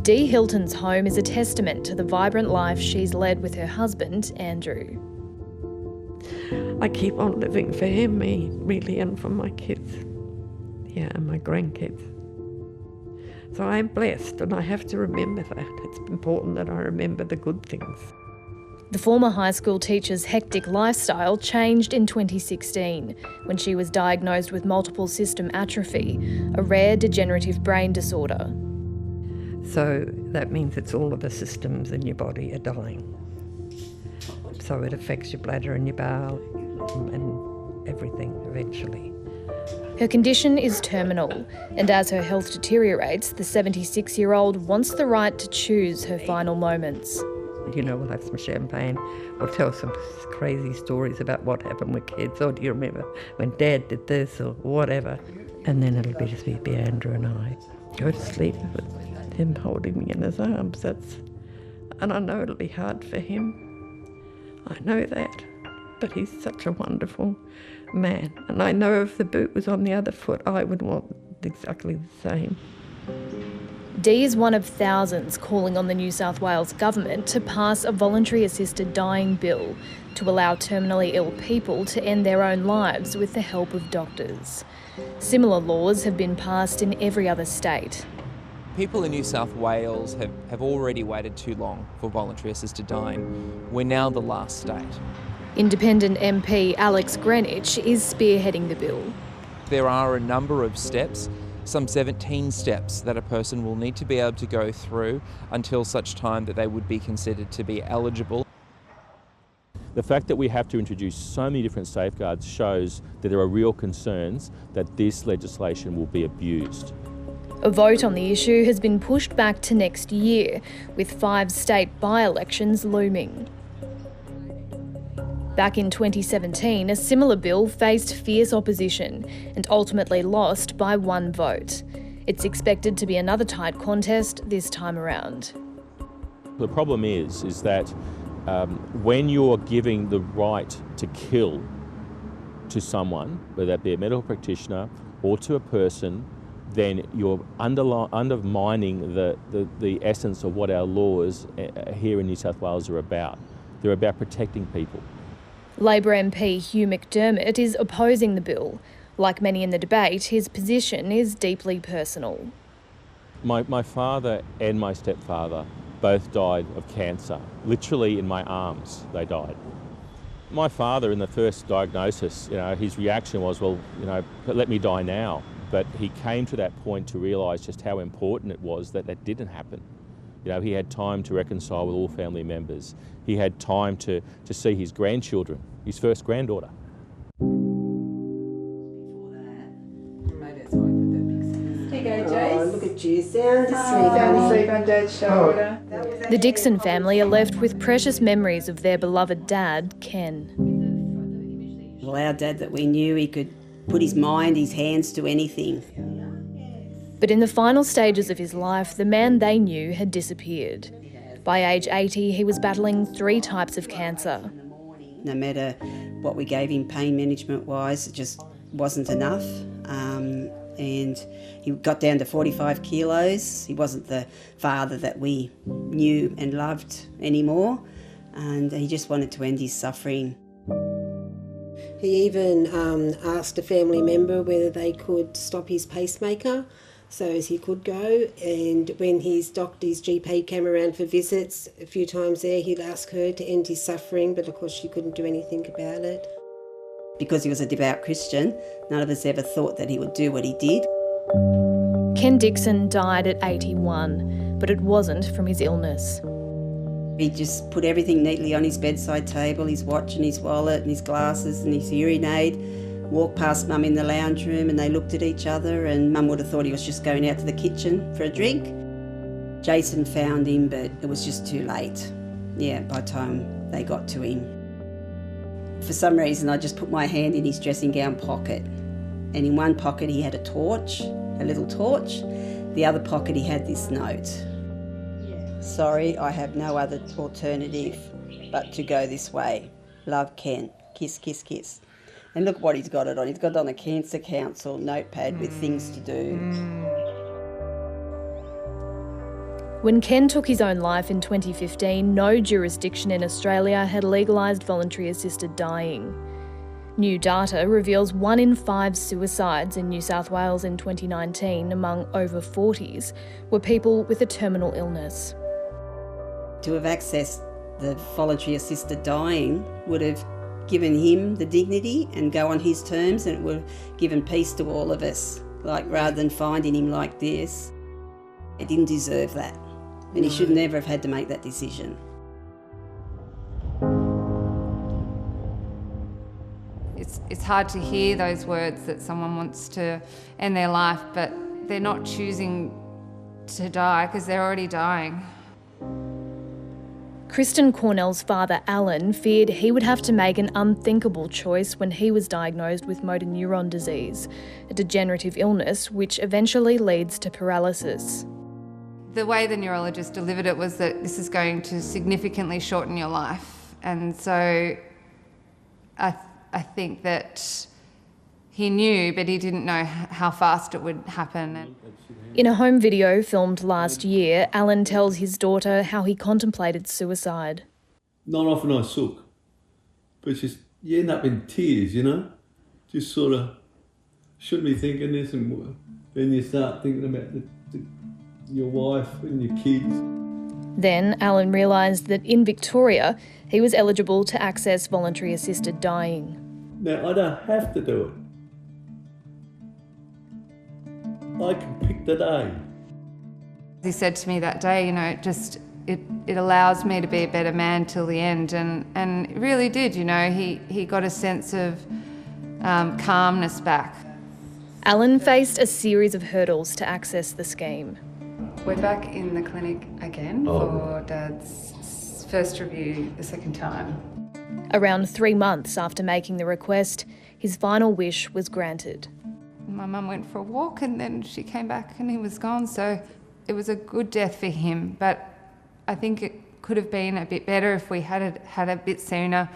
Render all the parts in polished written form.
Dee Hilton's home is a testament to the vibrant life she's led with her husband, Andrew. I keep on living for him, me, really, and for my kids. Yeah, and my grandkids. So I'm blessed, and I have to remember that. It's important that I remember the good things. The former high school teacher's hectic lifestyle changed in 2016 when she was diagnosed with multiple system atrophy, a rare degenerative brain disorder. So that means it's all of the systems in your body are dying. So it affects your bladder and your bowel and everything eventually. Her condition is terminal, and as her health deteriorates, the 76-year-old wants the right to choose her final moments. You know, we'll have some champagne, we'll tell some crazy stories about what happened with kids. Oh, do you remember when Dad did this or whatever? And then it'll just be Andrew and I. Go to sleep with him holding me in his arms. And I know it'll be hard for him. I know that. But he's such a wonderful man. And I know if the boot was on the other foot, I would want exactly the same. Dee is one of thousands calling on the New South Wales government to pass a voluntary assisted dying bill to allow terminally ill people to end their own lives with the help of doctors. Similar laws have been passed in every other state. People in New South Wales have already waited too long for voluntary assisted dying. We're now the last state. Independent MP Alex Greenwich is spearheading the bill. There are a number of steps, some 17 steps that a person will need to be able to go through until such time that they would be considered to be eligible. The fact that we have to introduce so many different safeguards shows that there are real concerns that this legislation will be abused. A vote on the issue has been pushed back to next year, with 5 state by-elections looming. Back in 2017, a similar bill faced fierce opposition and ultimately lost by 1 vote. It's expected to be another tight contest this time around. The problem is that when you're giving the right to kill to someone, whether that be a medical practitioner or to a person, then you're undermining the essence of what our laws here in New South Wales are about. They're about protecting people. Labor MP Hugh McDermott is opposing the bill. Like many in the debate, his position is deeply personal. My father and my stepfather both died of cancer. Literally in my arms, they died. My father, in the first diagnosis, his reaction was, well, let me die now. But he came to that point to realise just how important it was that that didn't happen. He had time to reconcile with all family members. He had time to see his grandchildren, his first granddaughter. Here you go, Jace. Oh, look at you, sound asleep on Dad's shoulder. The Dixon family are left with precious memories of their beloved dad, Ken. Well, our dad that we knew, he could put his mind, his hands to anything. But in the final stages of his life, the man they knew had disappeared. By age 80, he was battling 3 types of cancer. No matter what we gave him pain management-wise, it just wasn't enough. And he got down to 45 kilos. He wasn't the father that we knew and loved anymore. And he just wanted to end his suffering. He even asked a family member whether they could stop his pacemaker so as he could go, and when his GP came around for visits a few times there, he'd ask her to end his suffering, but of course she couldn't do anything about it. Because he was a devout Christian, none of us ever thought that he would do what he did. Ken Dixon died at 81, but it wasn't from his illness. He just put everything neatly on his bedside table, his watch and his wallet and his glasses and his hearing aid, walked past Mum in the lounge room and they looked at each other, and Mum would have thought he was just going out to the kitchen for a drink. Jason found him, but it was just too late. Yeah, by the time they got to him. For some reason, I just put my hand in his dressing gown pocket, and in one pocket he had a torch, a little torch. The other pocket he had this note. Sorry, I have no other alternative but to go this way. Love, Ken. Kiss, kiss, kiss. And look what he's got it on. He's got it on a Cancer Council notepad with things to do. When Ken took his own life in 2015, no jurisdiction in Australia had legalised voluntary assisted dying. New data reveals 1 in 5 suicides in New South Wales in 2019 among over 40s were people with a terminal illness. To have accessed the voluntary assisted dying would have given him the dignity and go on his terms, and it would have given peace to all of us, rather than finding him like this. He didn't deserve that, and he should never have had to make that decision. It's hard to hear those words that someone wants to end their life, but they're not choosing to die because they're already dying. KRISTIN Cornell's father, Alan, feared he would have to make an unthinkable choice when he was diagnosed with motor neuron disease, a degenerative illness which eventually leads to paralysis. The way the neurologist delivered it was that this is going to significantly shorten your life. And so I think that he knew, but he didn't know how fast it would happen. In a home video filmed last year, Alan tells his daughter how he contemplated suicide. Not often I sook, but just you end up in tears, you know? Just sort of shouldn't be thinking this, and then you start thinking about your wife and your kids. Then Alan realised that in Victoria, he was eligible to access voluntary assisted dying. Now, I don't have to do it. I can pick the day. He said to me that day, you know, it allows me to be a better man till the end, and it really did, you know. He got a sense of calmness back. Alan faced a series of hurdles to access the scheme. We're back in the clinic again for Dad's first review the second time. Around 3 months after making the request, his final wish was granted. My mum went for a walk and then she came back and he was gone, so it was a good death for him, but I think it could have been a bit better if we had it a bit sooner,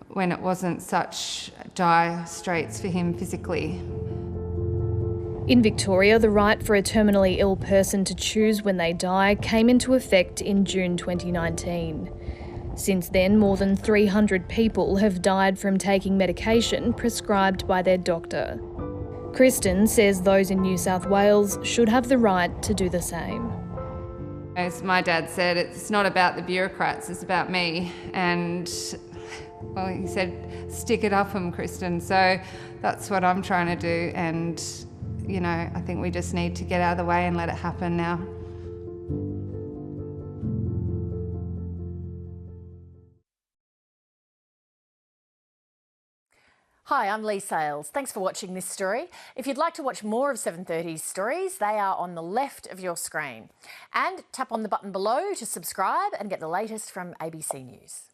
when it wasn't such dire straits for him physically. In Victoria, the right for a terminally ill person to choose when they die came into effect in June 2019. Since then, more than 300 people have died from taking medication prescribed by their doctor. KRISTIN says those in New South Wales should have the right to do the same. As my dad said, it's not about the bureaucrats, it's about me. And, well, he said, stick it up 'em, KRISTIN. So that's what I'm trying to do. And, you know, I think we just need to get out of the way and let it happen now. Hi, I'm Lee Sales. Thanks for watching this story. If you'd like to watch more of 730's stories, they are on the left of your screen. And tap on the button below to subscribe and get the latest from ABC News.